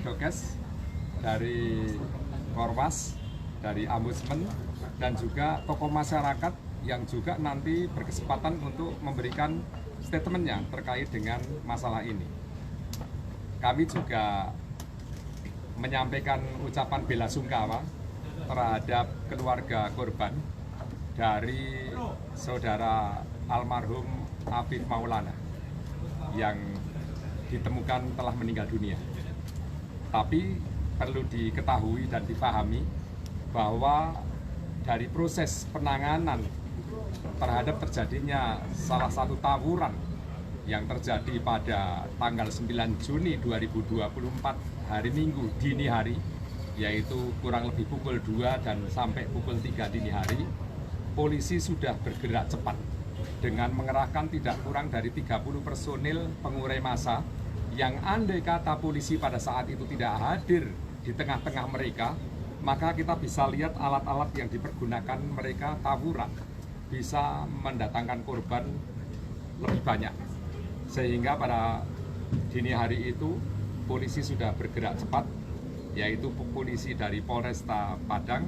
Dokes, dari Korwas, dari Ombudsman, dan juga tokoh masyarakat yang juga nanti berkesempatan untuk memberikan statementnya terkait dengan masalah ini. Kami juga menyampaikan ucapan bela sungkawa terhadap keluarga korban dari saudara almarhum Afif Maulana yang ditemukan telah meninggal dunia. Tapi perlu diketahui dan dipahami bahwa dari proses penanganan terhadap terjadinya salah satu tawuran yang terjadi pada tanggal 9 Juni 2024 hari Minggu dini hari, yaitu kurang lebih pukul 2 dan sampai pukul 3 dini hari, polisi sudah bergerak cepat dengan mengerahkan tidak kurang dari 30 personil pengurai massa yang andai kata polisi pada saat itu tidak hadir di tengah-tengah mereka, maka kita bisa lihat alat-alat yang dipergunakan mereka tawuran bisa mendatangkan korban lebih banyak. Sehingga pada dini hari itu polisi sudah bergerak cepat, yaitu polisi dari Polresta Padang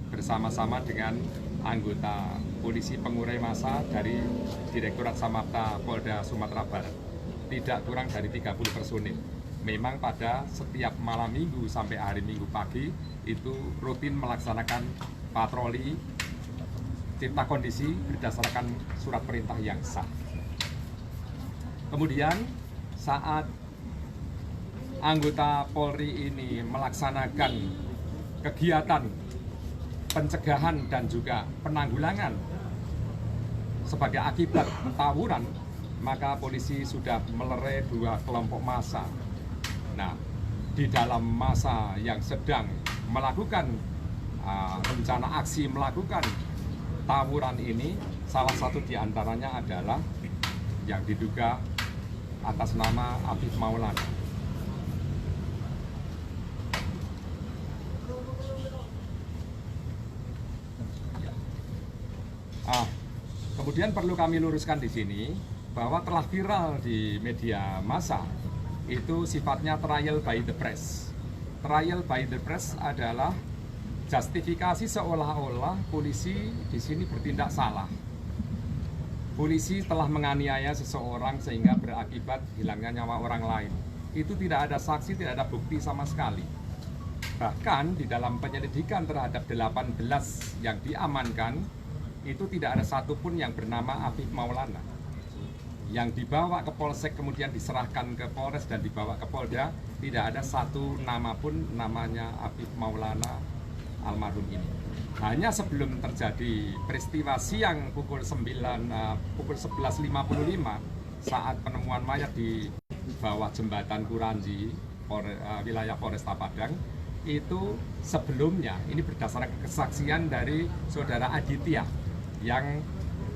bersama-sama dengan anggota polisi pengurai massa dari Direktorat Samapta Polda Sumatera Barat. Tidak kurang dari 30 personil. Memang pada setiap malam minggu sampai hari minggu pagi itu rutin melaksanakan patroli cipta kondisi berdasarkan surat perintah yang sah. Kemudian saat anggota Polri ini melaksanakan kegiatan pencegahan dan juga penanggulangan sebagai akibat tawuran, maka polisi sudah melerai 2 kelompok massa. Nah, di dalam massa yang sedang melakukan rencana aksi melakukan tawuran ini, salah satu diantaranya adalah yang diduga atas nama Afif Maulana. Kemudian perlu kami luruskan di sini bahwa telah viral di media massa itu sifatnya trial by the press. Trial by the press adalah justifikasi seolah-olah polisi di sini bertindak salah. Polisi telah menganiaya seseorang sehingga berakibat hilangnya nyawa orang lain. Itu tidak ada saksi, tidak ada bukti sama sekali. Bahkan di dalam penyelidikan terhadap 18 yang diamankan, itu tidak ada satupun yang bernama Afif Maulana. Yang dibawa ke Polsek kemudian diserahkan ke Polres dan dibawa ke Polda, tidak ada satu nama pun namanya Afif Maulana almarhum ini. Hanya sebelum terjadi peristiwa siang pukul 11.55 saat penemuan mayat di bawah jembatan Kuranji, wilayah Polresta Padang, itu sebelumnya ini berdasarkan kesaksian dari saudara Aditya yang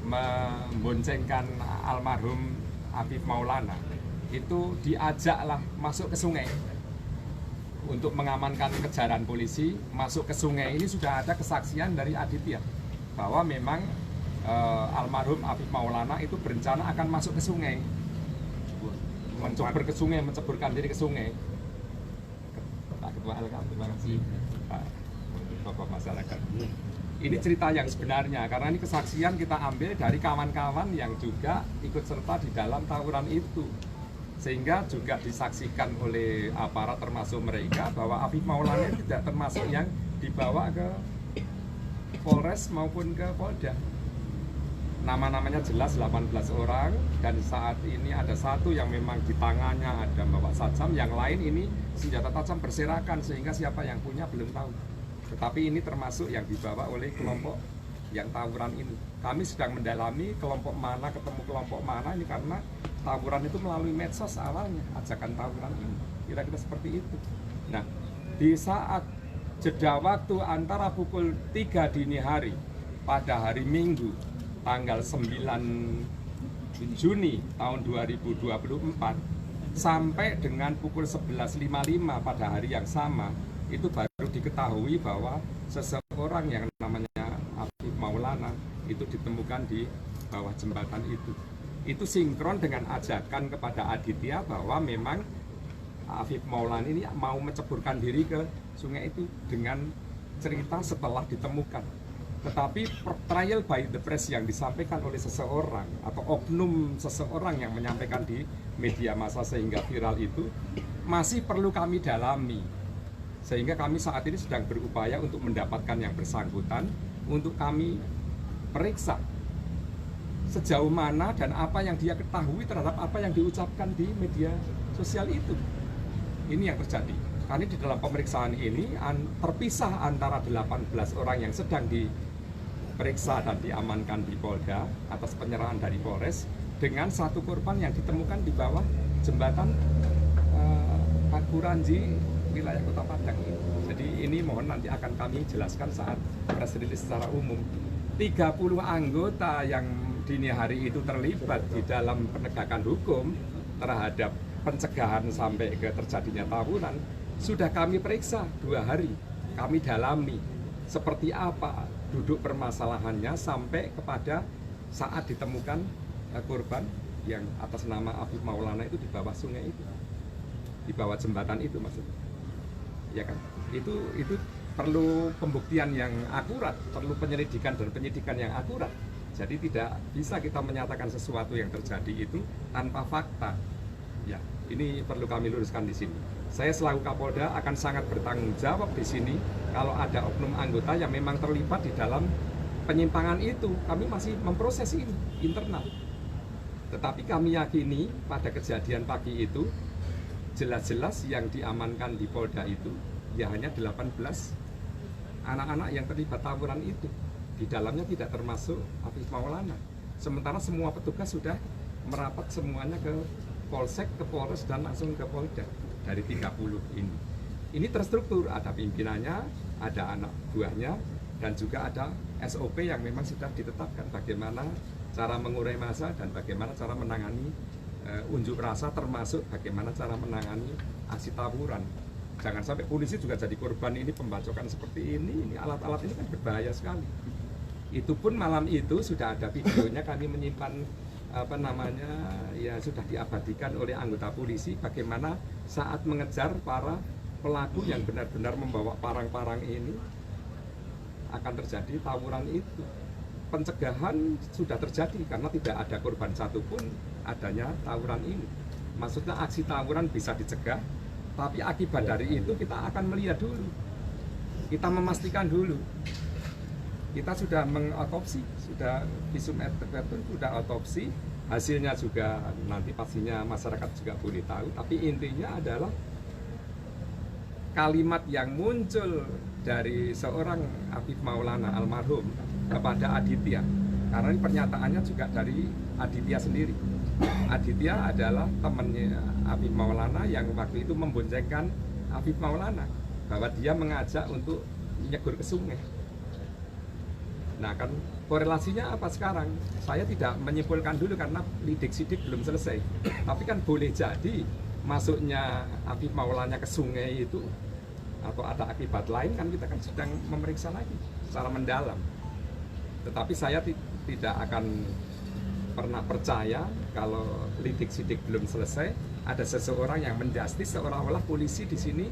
memboncengkan almarhum Afif Maulana, itu diajaklah masuk ke sungai untuk mengamankan kejaran polisi. Masuk ke sungai ini sudah ada kesaksian dari Aditya bahwa memang almarhum Afif Maulana itu berencana akan masuk ke sungai, menceburkan ke sungai, menceburkan diri ke sungai. Pak Ketua LKM, terima kasih Pak Bapak masyarakat. Ini cerita yang sebenarnya, karena ini kesaksian kita ambil dari kawan-kawan yang juga ikut serta di dalam tawuran itu. Sehingga juga disaksikan oleh aparat termasuk mereka bahwa Afif Maulana tidak termasuk yang dibawa ke Polres maupun ke Polda. Nama-namanya jelas 18 orang, dan saat ini ada satu yang memang di tangannya ada bawa sajam, yang lain ini senjata tajam berserakan sehingga siapa yang punya belum tahu. Tetapi ini termasuk yang dibawa oleh kelompok yang tawuran ini. Kami sedang mendalami kelompok mana ketemu kelompok mana ini, karena tawuran itu melalui medsos awalnya, ajakan tawuran ini. Kira-kira seperti itu. Nah, di saat jeda waktu antara pukul 3 dini hari pada hari Minggu tanggal 9 Juni tahun 2024 sampai dengan pukul 11.55 pada hari yang sama, itu baru diketahui bahwa seseorang yang namanya Afif Maulana itu ditemukan di bawah jembatan itu. Itu sinkron dengan ajakan kepada Aditya bahwa memang Afif Maulana ini mau menceburkan diri ke sungai itu dengan cerita setelah ditemukan. Tetapi trial by the press yang disampaikan oleh seseorang atau oknum seseorang yang menyampaikan di media massa sehingga viral itu masih perlu kami dalami. Sehingga kami saat ini sedang berupaya untuk mendapatkan yang bersangkutan untuk kami periksa sejauh mana dan apa yang dia ketahui terhadap apa yang diucapkan di media sosial itu. Ini yang terjadi. Karena di dalam pemeriksaan ini terpisah antara 18 orang yang sedang diperiksa dan diamankan di Polda atas penyerahan dari Polres dengan satu korban yang ditemukan di bawah jembatan Pakuranji wilayah Kota Padang ini. Jadi ini mohon nanti akan kami jelaskan saat press release secara umum. 30 anggota yang dini hari itu terlibat di dalam penegakan hukum terhadap pencegahan sampai ke terjadinya tawuran sudah kami periksa 2 hari, kami dalami seperti apa duduk permasalahannya sampai kepada saat ditemukan korban yang atas nama Afif Maulana itu di bawah sungai itu, di bawah jembatan itu maksudnya, ya kan? Itu perlu pembuktian yang akurat, perlu penyelidikan dan penyidikan yang akurat. Jadi tidak bisa kita menyatakan sesuatu yang terjadi itu tanpa fakta. Ya, ini perlu kami luruskan di sini. Saya selaku Kapolda akan sangat bertanggung jawab di sini kalau ada oknum anggota yang memang terlibat di dalam penyimpangan itu. Kami masih memproses ini internal. Tetapi kami yakini pada kejadian pagi itu jelas-jelas yang diamankan di Polda itu ya hanya 18 anak-anak yang terlibat tawuran itu. Di dalamnya tidak termasuk Afif Maulana. Sementara semua petugas sudah merapat semuanya ke Polsek, ke Polres, dan langsung ke Polda dari 30 ini. Ini terstruktur, ada pimpinannya, ada anak buahnya, dan juga ada SOP yang memang sudah ditetapkan bagaimana cara mengurai massa dan bagaimana cara menangani unjuk rasa, termasuk bagaimana cara menangani aksi tawuran. Jangan sampai polisi juga jadi korban ini pembacokan seperti ini alat-alat ini kan berbahaya sekali. Itu pun malam itu sudah ada videonya, kami menyimpan ya sudah diabadikan oleh anggota polisi bagaimana saat mengejar para pelaku yang benar-benar membawa parang-parang ini akan terjadi tawuran itu. Pencegahan sudah terjadi karena tidak ada korban satupun adanya tawuran ini. Maksudnya aksi tawuran bisa dicegah, tapi akibat dari itu kita akan melihat dulu, kita memastikan dulu. Kita sudah mengotopsi, sudah visum et repertum, sudah otopsi, hasilnya juga nanti pastinya masyarakat juga boleh tahu. Tapi intinya adalah kalimat yang muncul dari seorang Afif Maulana almarhum kepada Aditya, karena ini pernyataannya juga dari Aditya sendiri. Aditya adalah temannya Afif Maulana yang waktu itu memboncengkan Afif Maulana, bahwa dia mengajak untuk menyegur ke sungai. Nah kan korelasinya apa sekarang? Saya tidak menyimpulkan dulu karena lidik sidik belum selesai. Tapi kan boleh jadi masuknya Afif Maulana ke sungai itu atau ada akibat lain, kan kita kan sedang memeriksa lagi secara mendalam. Tetapi saya tidak akan pernah percaya kalau lidik sidik belum selesai ada seseorang yang menjustis seolah-olah polisi di sini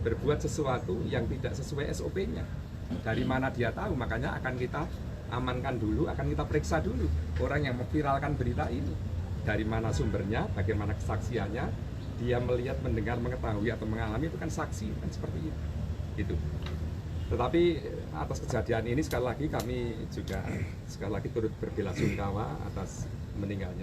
berbuat sesuatu yang tidak sesuai SOP-nya. Dari mana dia tahu? Makanya akan kita amankan dulu, akan kita periksa dulu orang yang memviralkan berita ini. Dari mana sumbernya, bagaimana kesaksiannya, dia melihat, mendengar, mengetahui atau mengalami, itu kan saksi, kan seperti itu. Gitu. Tetapi atas kejadian ini sekali lagi kami juga sekali lagi turut berbelasungkawa atas meninggalnya